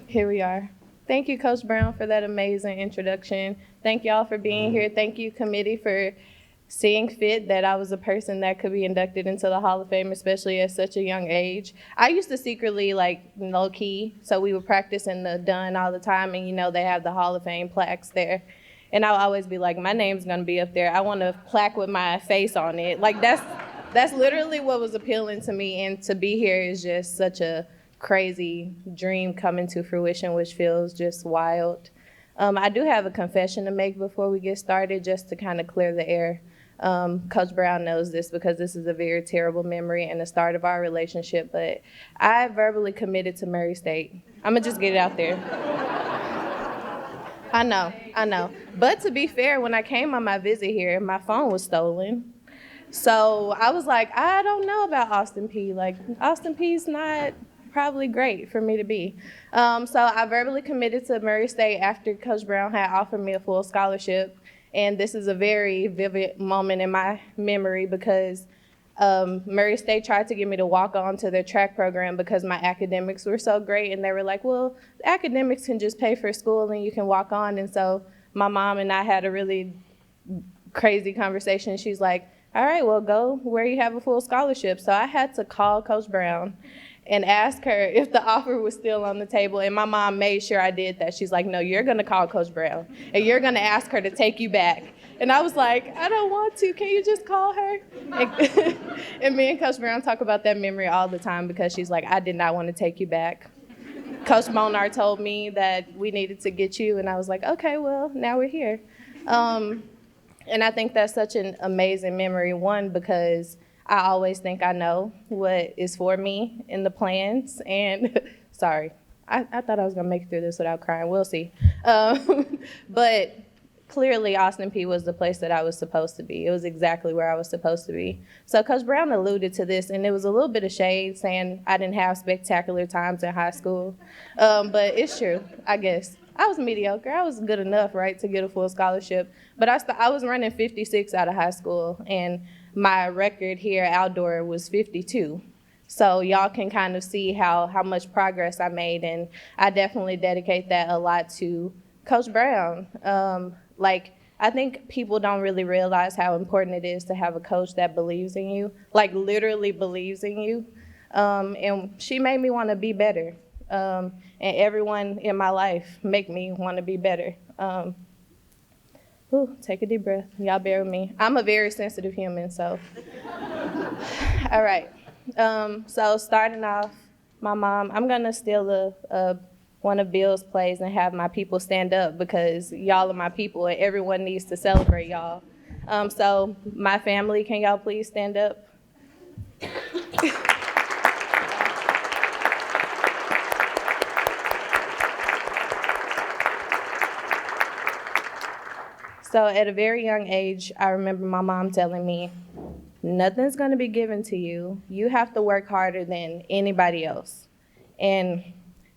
here we are. Thank you, Coach Brown, for that amazing introduction. Thank y'all for being here. Thank you, committee, for seeing fit that I was a person that could be inducted into the Hall of Fame, especially at such a young age. I used to secretly, low key, so we would practice in the Dunn all the time, and they have the Hall of Fame plaques there. And I'll always be like, my name's gonna be up there. I want a plaque with my face on it. That's literally what was appealing to me, and to be here is just such a crazy dream coming to fruition, which feels just wild. I do have a confession to make before we get started, just to kind of clear the air. Coach Brown knows this because this is a very terrible memory and the start of our relationship, but I verbally committed to Murray State. I'm gonna just get it out there. I know. But to be fair, when I came on my visit here, my phone was stolen. So I was like, I don't know about Austin P. Like, Austin P's not probably great for me to be. So I verbally committed to Murray State after Coach Brown had offered me a full scholarship. And this is a very vivid moment in my memory because Murray State tried to get me to walk on to their track program because my academics were so great. And they were like, well, the academics can just pay for school and you can walk on. And so my mom and I had a really crazy conversation. She's like, all right, well, go where you have a full scholarship. So I had to call Coach Brown and ask her if the offer was still on the table. And my mom made sure I did that. She's like, no, you're gonna call Coach Brown and you're gonna ask her to take you back. And I was like, I don't want to, can you just call her? And me and Coach Brown talk about that memory all the time because she's like, I did not want to take you back. Coach Monar told me that we needed to get you and I was like, okay, well, now we're here. And I think that's such an amazing memory, one, because I always think I know what is for me in the plans. And sorry, I thought I was gonna make it through this without crying. We'll see. But clearly Austin P was the place that I was supposed to be. It was exactly where I was supposed to be. So Coach Brown alluded to this, and it was a little bit of shade saying I didn't have spectacular times in high school. But it's true, I guess. I was mediocre. I was good enough, right, to get a full scholarship. But I was running 56 out of high school, and my record here outdoor was 52. So y'all can kind of see how much progress I made, and I definitely dedicate that a lot to Coach Brown. I think people don't really realize how important it is to have a coach that believes in you, like literally believes in you. And she made me want to be better. And everyone in my life make me want to be better. Take a deep breath. Y'all bear with me. I'm a very sensitive human, so. All right. So starting off, my mom, I'm going to steal one of Bill's plays and have my people stand up because y'all are my people and everyone needs to celebrate y'all. So my family, can y'all please stand up? So at a very young age, I remember my mom telling me, nothing's gonna be given to you. You have to work harder than anybody else. And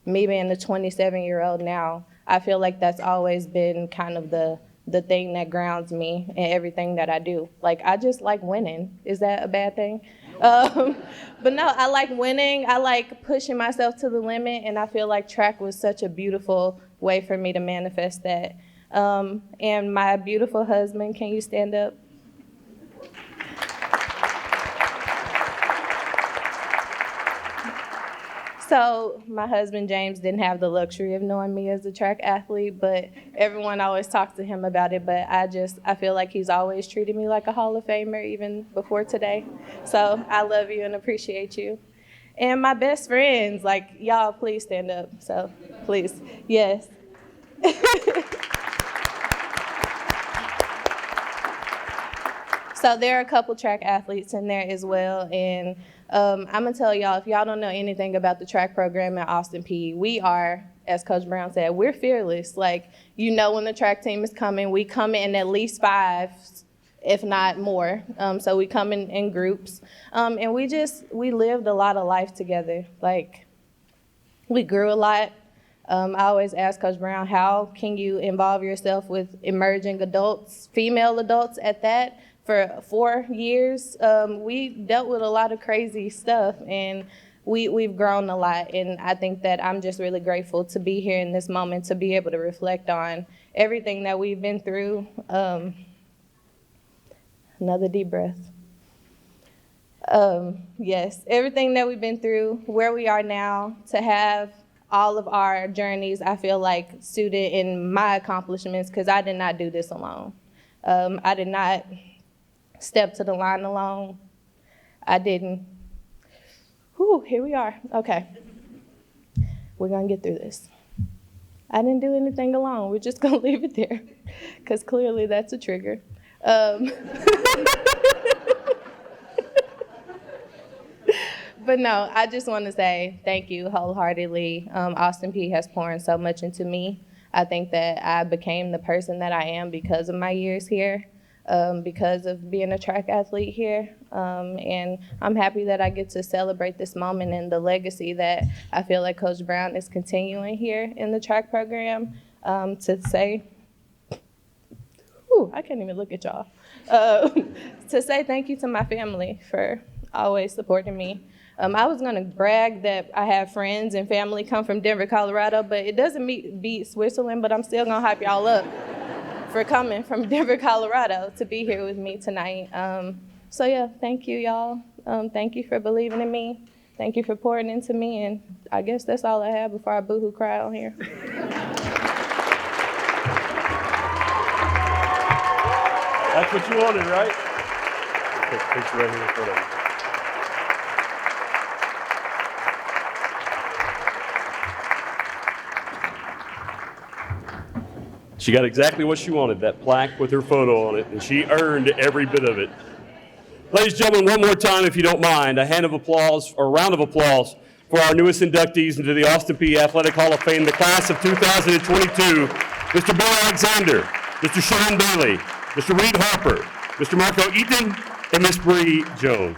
me being a 27-year-old now, I feel like that's always been kind of the thing that grounds me in everything that I do. Like, I just like winning. Is that a bad thing? But no, I like winning. I like pushing myself to the limit, and I feel like track was such a beautiful way for me to manifest that. And my beautiful husband, can you stand up? So my husband, James, didn't have the luxury of knowing me as a track athlete, but everyone always talks to him about it. But I feel like he's always treated me like a Hall of Famer, even before today. So I love you and appreciate you. And my best friends, like, y'all, please stand up. So please, yes. So there are a couple track athletes in there as well. And I'm going to tell y'all, if y'all don't know anything about the track program at Austin P, we are, as Coach Brown said, we're fearless. Like, you know when the track team is coming, we come in at least 5, if not more. So we come in groups. And we lived a lot of life together. Like, we grew a lot. I always ask Coach Brown, how can you involve yourself with emerging adults, female adults at that? For 4 years, we dealt with a lot of crazy stuff, and we've grown a lot. And I think that I'm just really grateful to be here in this moment, to be able to reflect on everything that we've been through. Another deep breath. Yes, everything that we've been through, where we are now, to have all of our journeys, I feel like, suited in my accomplishments, because I did not do this alone. I did not step to the line alone. I didn't. Here we are. Okay. we're gonna get through this. I didn't do anything alone. We're just gonna leave it there, because clearly that's a trigger. But no, I just want to say thank you wholeheartedly. Austin Peay has poured so much into me. I think that I became the person that I am because of my years here, because of being a track athlete here. And I'm happy that I get to celebrate this moment and the legacy that I feel like Coach Brown is continuing here in the track program. To say, I can't even look at y'all. To say thank you to my family for always supporting me. I was gonna brag that I have friends and family come from Denver, Colorado, but it doesn't beat Switzerland, but I'm still gonna hype y'all up for coming from Denver, Colorado to be here with me tonight. So yeah, thank you, y'all. Thank you for believing in me. Thank you for pouring into me, and I guess that's all I have before I boohoo cry on here. That's what you wanted, right? Take a picture right here for them. She got exactly what she wanted, that plaque with her photo on it, and she earned every bit of it. Ladies and gentlemen, one more time, if you don't mind, a round of applause for our newest inductees into the Austin Peay Athletic Hall of Fame, the class of 2022, Mr. Bill Alexander, Mr. Sean Bailey, Mr. Reed Harper, Mr. Marco Eaton, and Miss Bree Jones.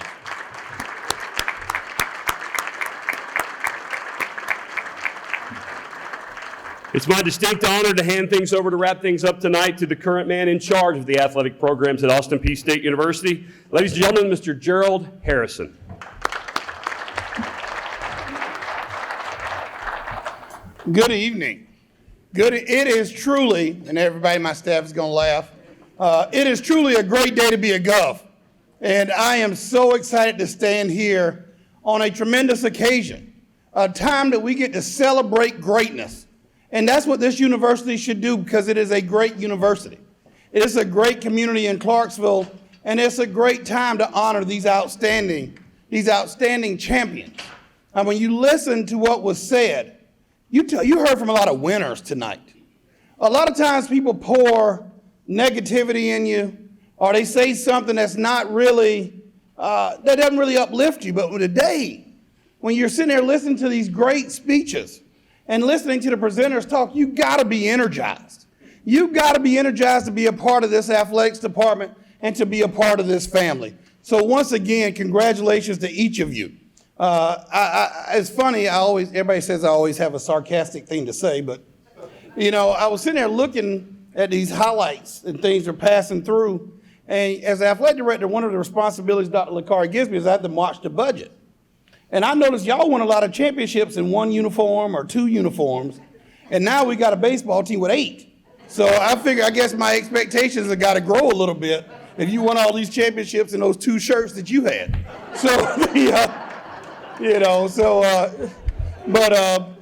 It's my distinct honor to hand things over to wrap things up tonight to the current man in charge of the athletic programs at Austin Peay State University. Ladies and gentlemen, Mr. Gerald Harrison. Good evening. It is truly, and everybody in my staff is going to laugh, it is truly a great day to be a Gov. And I am so excited to stand here on a tremendous occasion, a time that we get to celebrate greatness. And that's what this university should do, because it is a great university. It is a great community in Clarksville, and it's a great time to honor these outstanding champions. And when you listen to what was said, you heard from a lot of winners tonight. A lot of times people pour negativity in you, or they say something that's not really, that doesn't really uplift you. But today, when you're sitting there listening to these great speeches and listening to the presenters talk, you gotta be energized. You gotta be energized to be a part of this athletics department and to be a part of this family. So once again, congratulations to each of you. It's funny, everybody says I always have a sarcastic thing to say, but I was sitting there looking at these highlights and things are passing through, and as athletic director, one of the responsibilities Dr. Licari gives me is I have to watch the budget. And I noticed y'all won a lot of championships in 1 uniform or 2 uniforms, and now we got a baseball team with 8. So I guess my expectations have got to grow a little bit if you won all these championships in those 2 shirts that you had. So,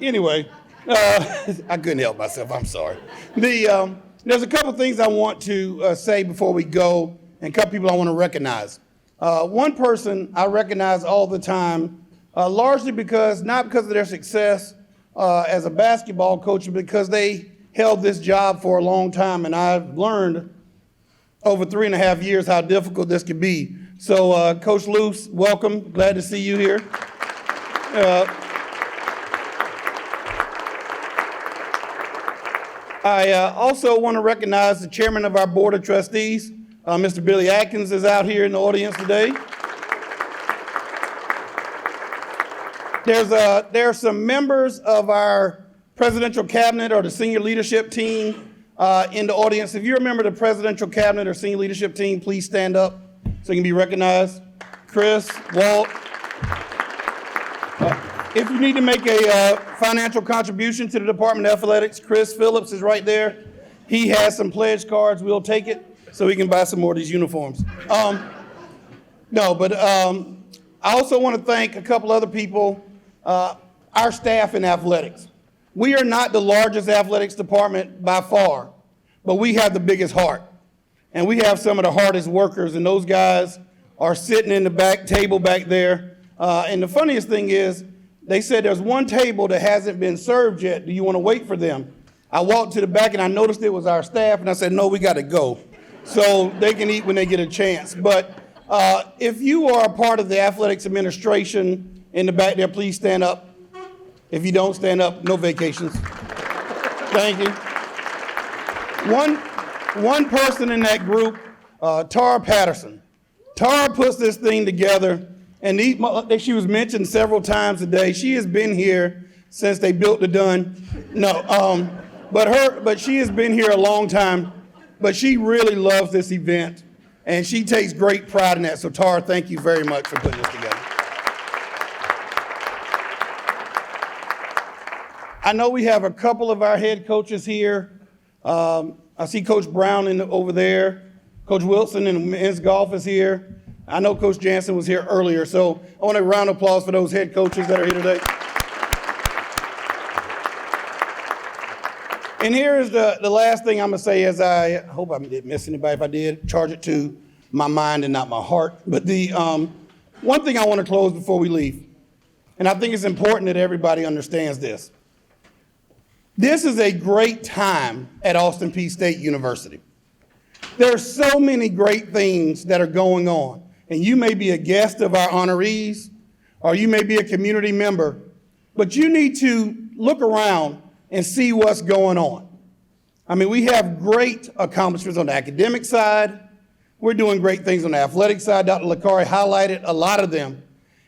anyway, I couldn't help myself, I'm sorry. There's a couple things I want to say before we go, and a couple people I want to recognize. One person I recognize all the time, largely not because of their success as a basketball coach, but because they held this job for a long time, and I've learned over 3.5 years how difficult this could be. So Coach Luce, welcome, glad to see you here. I also want to recognize the chairman of our board of trustees, Mr. Billy Atkins is out here in the audience today. There are some members of our presidential cabinet or the senior leadership team in the audience. If you're a member of the presidential cabinet or senior leadership team, please stand up so you can be recognized. Chris, Walt. If you need to make a financial contribution to the Department of Athletics, Chris Phillips is right there. He has some pledge cards. We'll take it so we can buy some more of these uniforms. I also want to thank a couple other people, our staff in athletics. We are not the largest athletics department by far, but we have the biggest heart. And we have some of the hardest workers, and those guys are sitting in the back table back there. And the funniest thing is, They said there's one table that hasn't been served yet. Do you want to wait for them? I walked to the back and I noticed it was our staff, and I said, no, we got to go. So they can eat when they get a chance. But if you are a part of the athletics administration in the back there, please stand up. If you don't stand up, no vacations. Thank you. One person in that group, Tara Patterson. Tara puts this thing together, and she was mentioned several times today. She has been here since they built the Dunn. No, but she has been here a long time. But she really loves this event, and she takes great pride in that. So Tara, thank you very much for putting this together. I know we have a couple of our head coaches here. I see Coach Brown over there. Coach Wilson in men's golf is here. I know Coach Jansen was here earlier, so I want a round of applause for those head coaches that are here today. And here is the last thing I'm going to say, as I hope I didn't miss anybody. If I did, charge it to my mind and not my heart. But the one thing I want to close before we leave, and I think it's important that everybody understands this. This is a great time at Austin Peay State University. There are so many great things that are going on. And you may be a guest of our honorees, or you may be a community member, but you need to look around and see what's going on. I mean, we have great accomplishments on the academic side. We're doing great things on the athletic side. Dr. Licari highlighted a lot of them.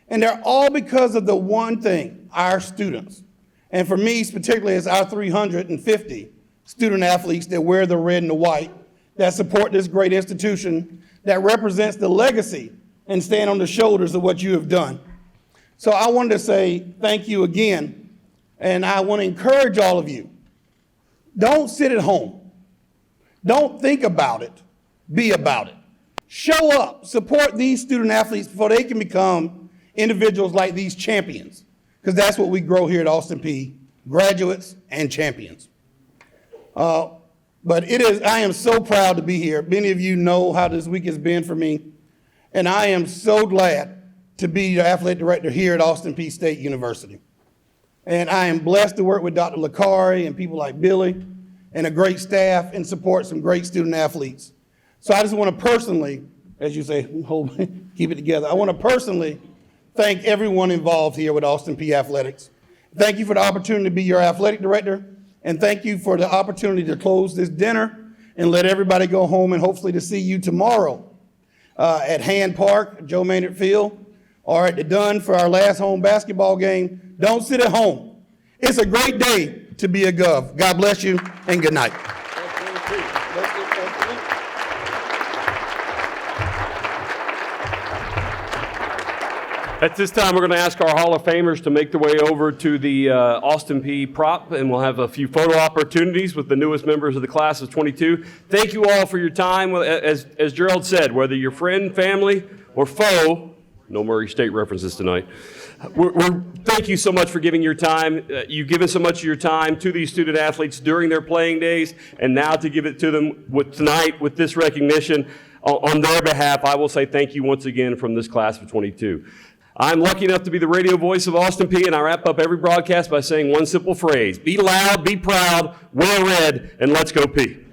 And they're all because of the one thing, our students. And for me, particularly, it's our 350 student athletes that wear the red and the white, that support this great institution, that represents the legacy and stand on the shoulders of what you have done. So I wanted to say thank you again. And I want to encourage all of you, don't sit at home. Don't think about it. Be about it. Show up. Support these student athletes before they can become individuals like these champions, because that's what we grow here at Austin Peay, graduates and champions. But I am so proud to be here. Many of you know how this week has been for me, and I am so glad to be the athletic director here at Austin Peay State University. And I am blessed to work with Dr. Licari and people like Billy and a great staff and support some great student athletes. So I just want to personally, as you say, keep it together. I want to personally thank everyone involved here with Austin Peay Athletics. Thank you for the opportunity to be your athletic director, and thank you for the opportunity to close this dinner and let everybody go home, and hopefully to see you tomorrow at Hand Park, Joe Maynard Field, or at the Dunn for our last home basketball game. Don't sit at home. It's a great day to be a Gov. God bless you, and good night. At this time, we're going to ask our Hall of Famers to make their way over to the Austin Peay prop, and we'll have a few photo opportunities with the newest members of the class of 22. Thank you all for your time. As Gerald said, whether you're friend, family, or foe, no Murray State references tonight. Thank you so much for giving your time. You've given so much of your time to these student athletes during their playing days, and now to give it to them tonight with this recognition. On their behalf, I will say thank you once again from this class of 22. I'm lucky enough to be the radio voice of Austin Peay, and I wrap up every broadcast by saying one simple phrase: be loud, be proud, wear red, and let's go Peay.